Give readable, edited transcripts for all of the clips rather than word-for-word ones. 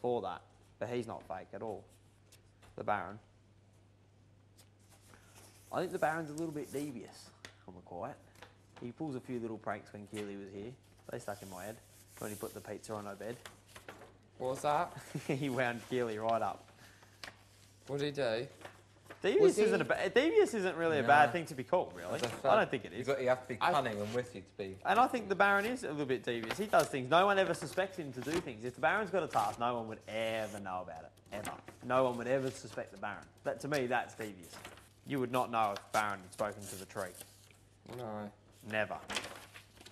before that, but he's not fake at all. The Baron. I think the Baron's a little bit devious, I'm quiet. He pulls a few little pranks when Keely was here. They stuck in my head when he put the pizza on her bed. What was that? He wound Keely right up. What did he do? Devious isn't really a bad thing to be called, really. I don't think it is. You have to be cunning and witty to be... And I think the Baron is a little bit devious. He does things. No one ever suspects him to do things. If the Baron's got a task, no one would ever know about it. Ever. No one would ever suspect the Baron. But to me, that's devious. You would not know if Baron had spoken to the tree. No. Never.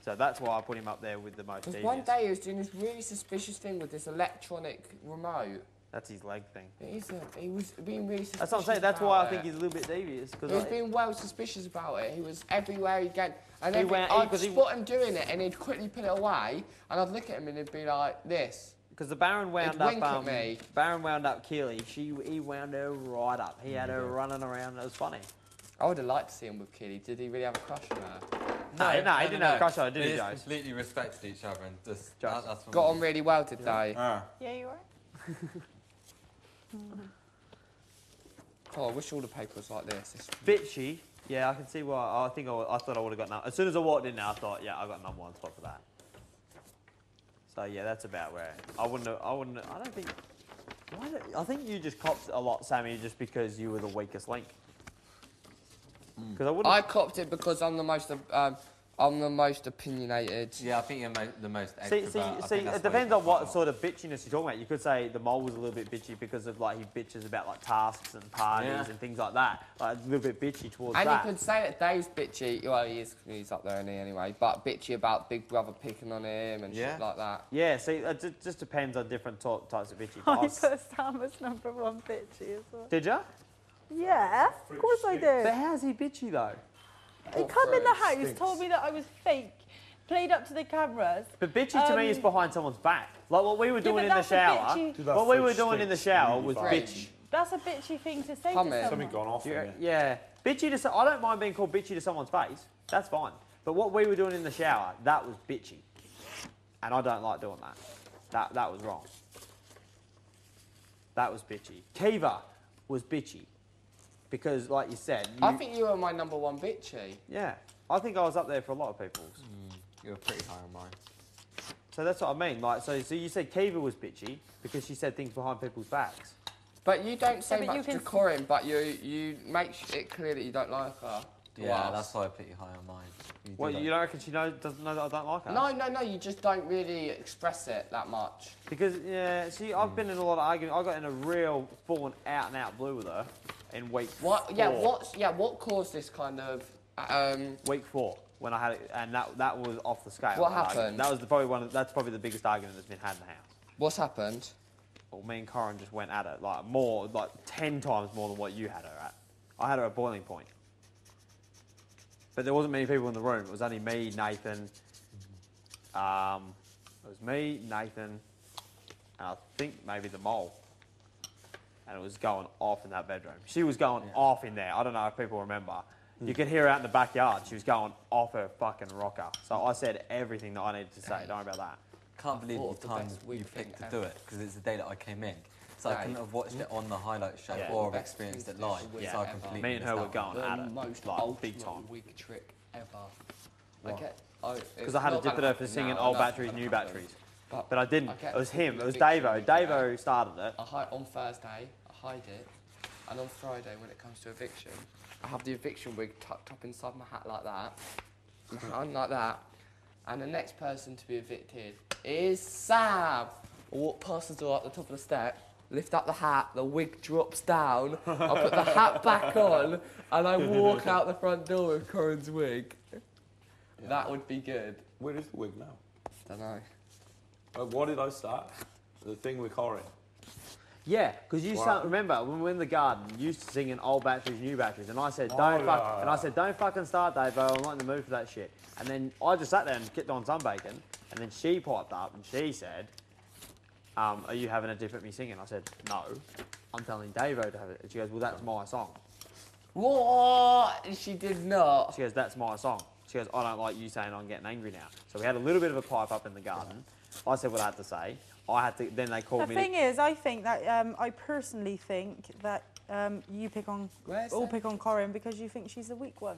So that's why I put him up there with the most devious. One day he was doing this really suspicious thing with this electronic remote. That's his leg thing. It isn't. He was being really suspicious. That's what I'm saying. That's why I think he's a little bit devious. He was being well suspicious about it. He was everywhere he'd get. And then I'd spot him doing it and he'd quickly put it away and I'd look at him and he'd be like this. Because the Baron wound up Baron wound up Keely. He wound her right up. He had her running around. It was funny. I would have liked to see him with Keely. Did he really have a crush on her? No, he didn't have a crush on her, did he, They Joe? completely respected each other and just... Got on really well, did they? Yeah, you right. Oh, I wish all the paper was like this. Bitchy. Yeah, I can see why. I thought I would have got number. As soon as I walked in there, I thought, yeah, I got number one spot for that. So yeah, that's about where I don't think. I think you just copped a lot, Sammy, just because you were the weakest link. Because I copped it because I'm the most opinionated. Yeah, I think you're the most See, extrovert. it depends on what sort of bitchiness you're talking about. You could say the mole was a little bit bitchy because of like he bitches about like tasks and parties and things like that. Like a little bit bitchy towards that. And you could say that Dave's bitchy. Well, he's up there anyway. But bitchy about Big Brother picking on him and shit like that. Yeah, see, it just depends on different types of bitchy. I put Sam as number one bitchy as well. Did ya? Yeah, of course I did. But how's he bitchy though? He come in the house, told me that I was fake, played up to the cameras. But bitchy to me is behind someone's back. Like what we were doing in the shower. What we were doing in the shower was bitchy. That's a bitchy thing to say to someone. Something gone off. Yeah, bitchy to. I don't mind being called bitchy to someone's face. That's fine. But what we were doing in the shower, that was bitchy, and I don't like doing that. That was wrong. That was bitchy. Kiva was bitchy. Because, like you said... I think you were my number one bitchy. Yeah. I think I was up there for a lot of people's. You were pretty high on mine. So that's what I mean. Like, so you said Kiva was bitchy because she said things behind people's backs. But you don't say much to Corinne, but you make it clear that you don't like her. Yeah, that's why I put you high on mine. Well, you don't reckon she doesn't know that I don't like her? No, you just don't really express it that much. Because, yeah, see, I've been in a lot of arguments. I got in a real full and out blue with her in week 4. What caused this kind of... Week 4, when I had it, and that was off the scale. What happened? That was that's probably the biggest argument that's been had in the house. What's happened? Well, me and Corinne just went at it, like 10 times more than what you had her at. I had her at boiling point. But there wasn't many people in the room. It was only me, Nathan. It was me, Nathan, and I think maybe the mole. And it was going off in that bedroom. She was going off in there. I don't know if people remember. You could hear her out in the backyard. She was going off her fucking rocker. So I said everything that I needed to say. Don't worry about that. Can't believe the time you picked to do it, because it's the day that I came in. So I couldn't have watched it on the highlight show or have experienced it live. Yeah. So I completely Me and her were going at it. Most like, big time. wig trick ever. Because I had a dip at her for singing old batteries, new batteries. But I didn't. It was him. It was Davo. Davo started it. On Thursday, I hide it. And on Friday, when it comes to eviction, I have the eviction wig tucked up inside my hat like that. My hand like that. And the next person to be evicted is Sam. I walk past the door at the top of the step, lift up the hat, the wig drops down, I put the hat back on, and I walk out the front door with Corinne's wig. Yeah. That would be good. Where is the wig now? Don't know. What did I start? The thing with Corinne. Yeah, because you remember when we were in the garden, you used to sing in old batteries, new batteries, and I said, don't fucking start, Dave, I'm not in the mood for that shit. And then I just sat there and kept on sunbaking, and then she piped up and she said, are you having a dip at me singing? I said, no, I'm telling Davo to have it. And she goes, well, that's my song. What? She did not. She goes, that's my song. She goes, I don't like you saying I'm getting angry now. So we had a little bit of a pipe up in the garden. I said what I had to say. I had to. Then they called The me. thing is, I think that I personally think that you pick on pick on Corinne because you think she's the weak one.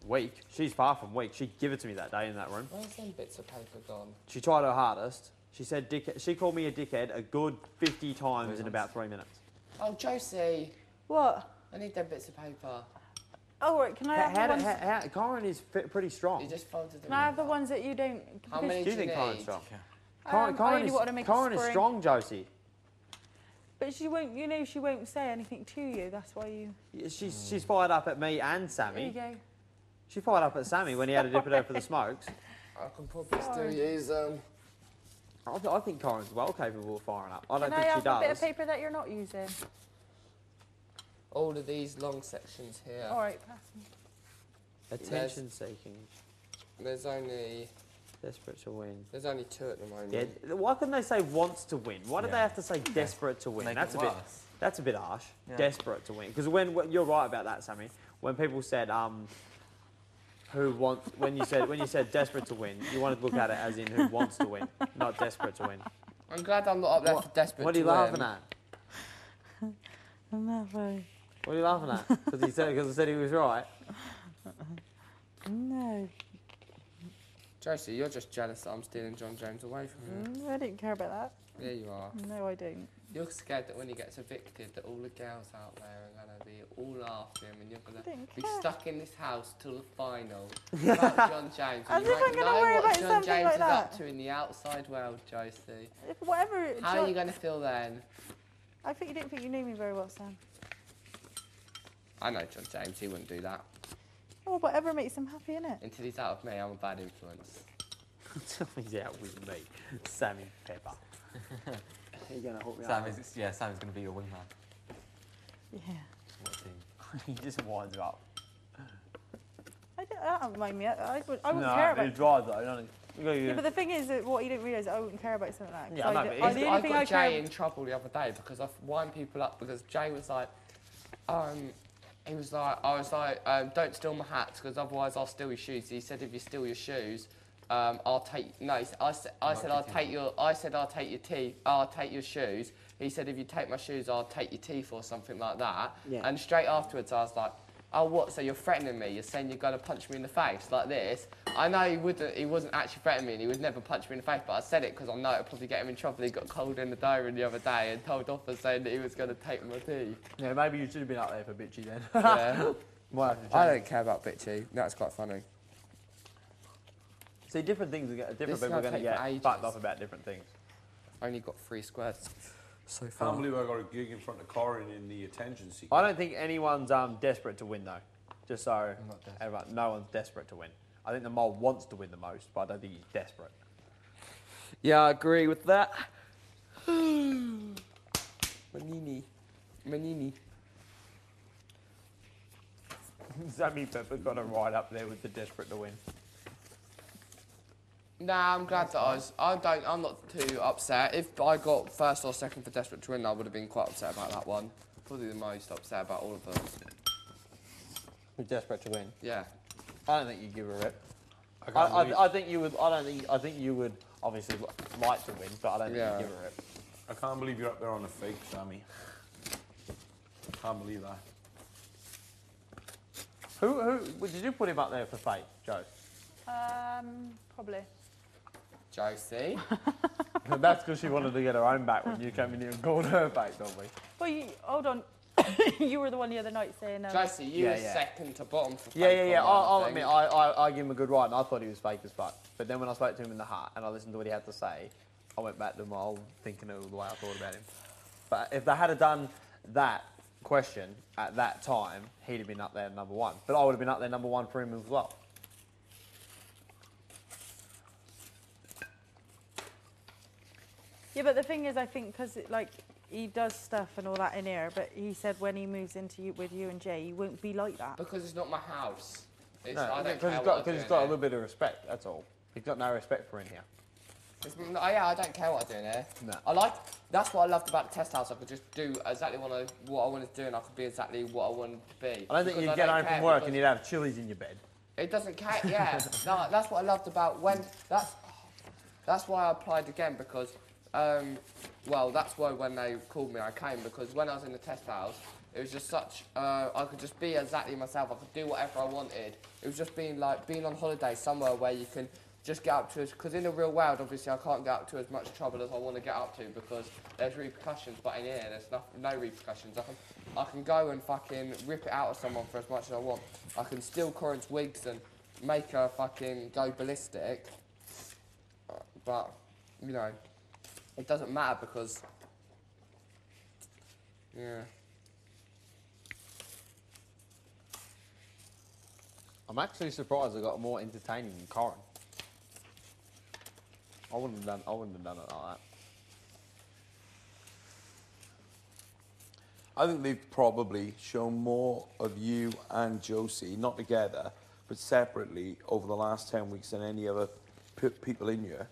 Weak. She's far from weak. She'd give it to me that day in that room. Where's them bits of paper gone? She tried her hardest. She said she called me a dickhead a good 50 times in about 3 minutes. Oh, Josie. What? I need them bits of paper. Oh, right, can I have the ones... Corinne is pretty strong. You just folded them. Can I have the ones that you don't... How many do you do you think Corinne's need? strong? Corinne is strong, Josie. But she won't, you know, she won't say anything to you. That's why you... She's fired up at me and Sammy. There you go. She fired up at Sammy when he had to dip it out for the smokes. I can probably still use them. I think Corinne's well capable of firing up. I don't Can think I she have does. a bit of paper that you're not using? All of these long sections here. All right, pass me. Attention seeking. There's only... Desperate to win. There's only 2 at the moment. Yeah. Why couldn't they say wants to win? Why do they have to say desperate to win? That's a bit harsh. Yeah. Desperate to win. Because when you're right about that, Sammy. When people said when you said desperate to win, you wanted to look at it as in who wants to win, not desperate to win. I'm glad I'm not up there for desperate to win. What are you laughing at? I'm not funny. What are you laughing at? Because I said he was right. No. Josie, you're just jealous that I'm stealing John James away from you. I don't care about that. Yeah, you are. No, I don't. You're scared that when he gets evicted that all the girls out there are going to be all after him and you're going to be stuck in this house till the final without John James. As And you if I'm won't gonna know worry what about John something James like is that. up to in the outside world, Josie. Whatever. How are you going to feel then? I think you don't think you know me very well, Sam. I know John James, he wouldn't do that. Oh, whatever makes him happy, innit? Until he's out of me, I'm a bad influence. Until he's out with me, Sammy Pepper. Are you going to hook me up? Sammy's going to be your wingman. Yeah. He just winds up. I don't mind me. I wouldn't care about it. No, drives though, doesn't he? Yeah, but the thing is that what you don't realise, I wouldn't care about something like that. Yeah, I know, but the only I thing got I care Jay in trouble the other day because I wind people up because Jay was like, he was like, I was like, don't steal my hats because otherwise I'll steal your shoes. He said if you steal your shoes, I'll take. No, I said I'll take your. I said I'll take your teeth. I'll take your shoes. He said if you take my shoes, I'll take your teeth or something like that. Yeah. And straight afterwards, I was like, oh what? So you're threatening me? You're saying you're going to punch me in the face like this? I know he wouldn't. He wasn't actually threatening me, and he would never punch me in the face. But I said it because I know it'd probably get him in trouble. He got called in the diary the other day and told off for saying that he was going to take my teeth. Yeah, maybe you should have been up there for Bitchy then. Yeah. Might have to change. I don't care about Bitchy. That's quite funny. See, different things. Different people are going to get fucked off about different things. I only got 3 squares so I far. can't believe I got a gig in front of Corin in the attention seeker. I don't think anyone's desperate to win though. Just so everyone, no one's desperate to win. I think the mole wants to win the most, but I don't think he's desperate. Yeah, I agree with that. Manini. Sammy Pepper got it right up there with the desperate to win. Nah, I'm glad that I'm not too upset. If I got first or second for Desperate to Win, I would have been quite upset about that one. Probably the most upset about all of them. With desperate to win. Yeah. I don't think you'd give a rip. I think you would. I think you would obviously like to win, but I don't think you'd give a rip. I can't believe you're up there on a fake, Sammy. Can't believe that. Who did you put him up there for fake, Joe? Probably. Josie. That's because she wanted to get her own back when you came in here and called her fake, don't we? Well, hold on. You were the one the other night saying... Josie, you were second to bottom for fake. Yeah. I'll admit, I give him a good ride, and I thought he was fake as fuck. But then when I spoke to him in the heart and I listened to what he had to say, I went back to my old thinking of the way I thought about him. But if they had done that question at that time, he'd have been up there number 1. But I would have been up there number 1 for him as well. Yeah, but the thing is, I think, because like he does stuff and all that in here, but he said when he moves into with you and Jay, he won't be like that. Because it's not my house. Because he's got a little bit of respect, that's all. He's got no respect for in here. I don't care what I do in here. No. That's what I loved about the test house. I could just do exactly what I wanted to do, and I could be exactly what I wanted to be. I don't think you'd get home from work and you'd have chilies in your bed. It doesn't care, yeah. No, that's what I loved about when... That's why I applied again, because well, that's why when they called me, I came, because when I was in the test house, it was just such, I could just be exactly myself. I could do whatever I wanted. It was just being on holiday somewhere where you can just get up to us, because in the real world, obviously, I can't get up to as much trouble as I want to get up to because there's repercussions, but in here, there's no repercussions. I can go and fucking rip it out of someone for as much as I want. I can steal Corin's wigs and make her fucking go ballistic, but, you know, it doesn't matter because, yeah. I'm actually surprised I got more entertaining than Corin. I wouldn't have done it like that. I think they've probably shown more of you and Josie, not together, but separately over the last 10 weeks than any other people in here,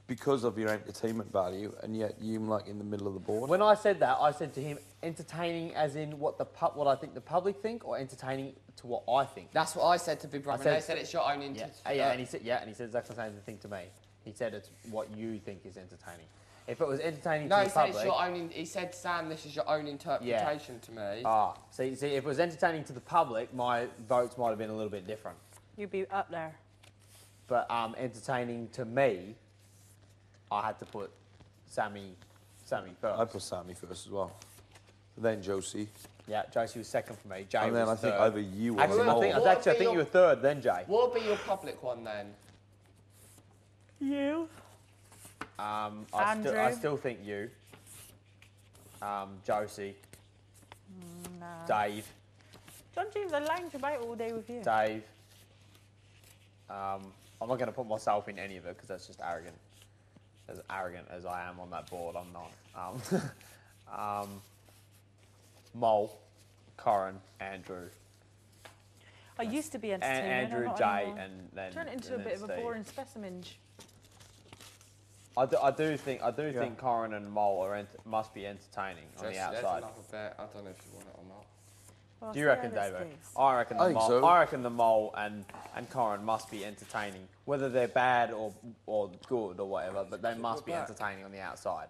because of your entertainment value, and yet you're like in the middle of the board. When I said that, I said to him, entertaining as in what I think the public think, or entertaining to what I think. That's what I said to Big Brother. They said it's your own and he said exactly the same thing to me. He said it's what you think is entertaining. If it was entertaining to the public... No, he said it's your own... He said, Sam, this is your own interpretation to me. See, if it was entertaining to the public, my votes might have been a little bit different. You'd be up there. But entertaining to me, I had to put Sammy first. I put Sammy first as well. Then Josie. Yeah, Josie was second for me. Jay and then was I think third. either you or Actually, Mo. I think you were third, then Jay. What would be your public one then? You. I still think you. Josie. No. Dave. John James, I lounge about all day with you. Dave. I'm not going to put myself in any of it because that's just arrogant. As arrogant as I am on that board, I'm not. Mole, Corin, Andrew. I used to be entertaining. Andrew, Jay, and then turned it into a bit of a boring specimen. I do think Corin and Mole must be entertaining on the outside. Bit. I don't know if you want it or not. Well, Do you reckon, Davo? I reckon the Mole and Corin must be entertaining, whether they're bad or good or whatever, but they must be entertaining on the outside.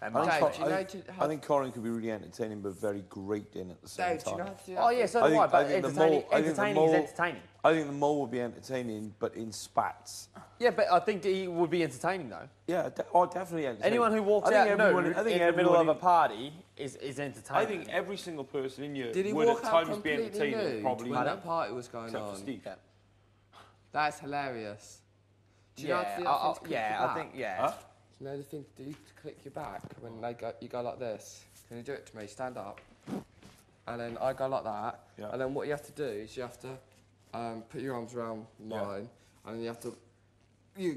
I think Corin could be really entertaining, but very grating at the same time. Do you know how to do that? Oh yeah, so do I. But entertaining is entertaining. I think the Mole would be entertaining, but in spats. Yeah, but I think he would be entertaining though. Yeah, definitely entertaining. Anyone who walks out nude in the middle of a party is entertaining. I think every single person in here Did he would walk at out times be completely entertaining. nude Probably when that party was going except on? for Steve. That's hilarious. Do you know how to do that thing to click your I back? think Huh? Do you know the thing to do to click your back when you go like this? Can you do it to me? Stand up. And then I go like that. Yeah. And then what you have to do is you have to put your arms around mine, and then you have to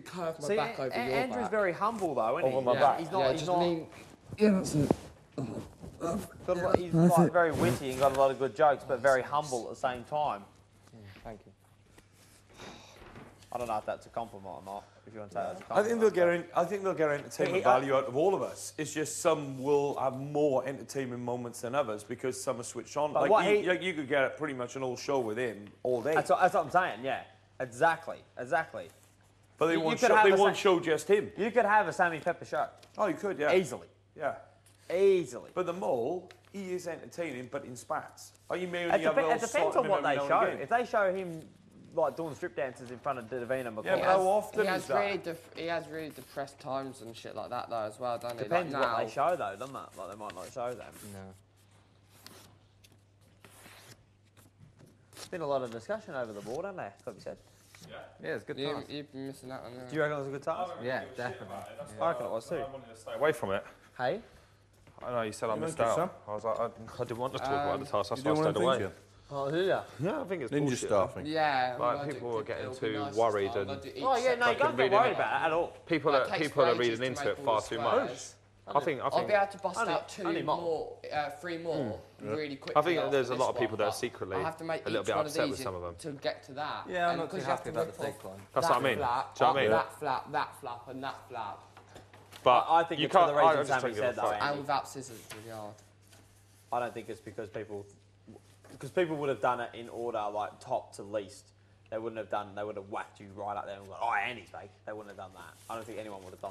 curve my back over your back. Andrew's very humble though, isn't he? Over my back. He's not. He's not. Lean. Yeah, that's it. He's like very witty and got a lot of good jokes, but very humble at the same time. Thank you. I don't know if that's a compliment or not. If you want to say that's a compliment. I think they'll get entertainment value out of all of us. It's just some will have more entertainment moments than others because some are switched on. But like you could get pretty much an whole show with him all day. That's what I'm saying. Yeah, exactly. But they won't show just him. You could have a Sammy Pepper show. Oh, you could, yeah. Easily. Yeah. Easily. But the Mole, he is entertaining, but in spats. Are you It depends on what they show. If they show him like doing strip dances in front of Davina McCall. Yeah, but how often is that? He has really depressed times and shit like that though as well, doesn't he? Depends like what they show though, doesn't it? Like they might not show them. No. There's been a lot of discussion over the board, hasn't there? Got to be said. Yeah, it's good times. You've been missing out on that. Do you reckon it was a good time? Yeah, definitely. I reckon it was too. I wanted to stay away from it. Hey? I know you said I missed like it, out. I was like, I didn't want to talk about the task, that's why I You stayed don't want away. to Oh, do you? Yeah, I think it's Ninja bullshit. staffing. Yeah. Like, people were getting too worried and... Oh yeah, no, don't get worried about it at all. People are reading into it far too much. I think I'll be able to bust only- out only more. three more really quickly. I think after there's a lot this of people one, that are but secretly I have to make a little each bit one of upset with these some of them. to get to that. Yeah, I'm And not too because you have happy to about rip the thick off one. That's what I mean. Flap, Do you know what I mean? That flap, that flap, and that flap. But I think you it's for can't. the I reason just Sammy don't give a said though, fuck. Andy. And without scissors, it's really hard. I don't think it's because people would have done it in order like top to least. They would have whacked you right up there and gone, oh, Andy's fake. They wouldn't have done that. I don't think anyone would have done that.